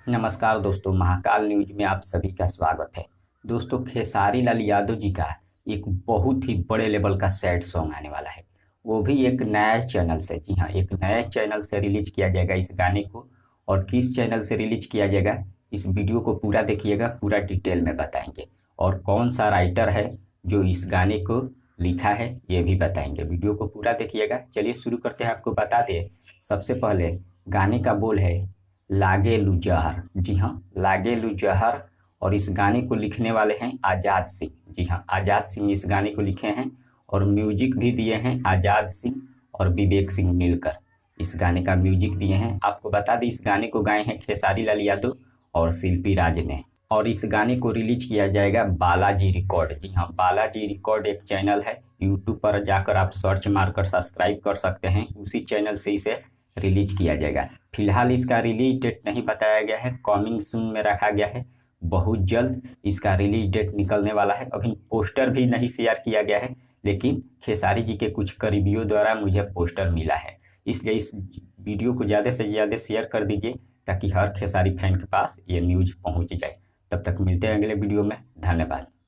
नमस्कार दोस्तों, महाकाल न्यूज में आप सभी का स्वागत है। दोस्तों, खेसारी लाल यादव जी का एक बहुत ही बड़े लेवल का सैड सॉन्ग आने वाला है। वो भी एक नया चैनल से, जी हाँ, एक नए चैनल से रिलीज किया जाएगा इस गाने को। और किस चैनल से रिलीज किया जाएगा, इस वीडियो को पूरा देखिएगा, पूरा डिटेल में बताएंगे। और कौन सा राइटर है जो इस गाने को लिखा है ये भी बताएंगे। वीडियो को पूरा देखिएगा। चलिए शुरू करते हैं। आपको बता दें, सबसे पहले गाने का बोल है लागे लू जहर। जी हाँ, लागे लू जहर। और इस गाने को लिखने वाले हैं आज़ाद सिंह। जी हाँ, आज़ाद सिंह इस गाने को लिखे हैं और म्यूजिक भी दिए हैं आज़ाद सिंह और विवेक सिंह मिलकर इस गाने का म्यूजिक दिए हैं। आपको बता दें, इस गाने को गाए हैं खेसारी लाल यादव और शिल्पी राज ने। और इस गाने को रिलीज किया जाएगा बालाजी रिकॉर्ड। जी हाँ, बालाजी रिकॉर्ड एक चैनल है, यूट्यूब पर जाकर आप सर्च मारकर सब्सक्राइब कर सकते हैं। उसी चैनल से इसे रिलीज किया जाएगा। फिलहाल इसका रिलीज डेट नहीं बताया गया है, कमिंग सून में रखा गया है। बहुत जल्द इसका रिलीज डेट निकलने वाला है। अभी पोस्टर भी नहीं शेयर किया गया है, लेकिन खेसारी जी के कुछ करीबियों द्वारा मुझे पोस्टर मिला है। इसलिए इस वीडियो को ज़्यादा से ज़्यादा शेयर कर दीजिए ताकि हर खेसारी फैन के पास ये न्यूज़ पहुंच जाए। तब तक मिलते हैं अगले वीडियो में। धन्यवाद।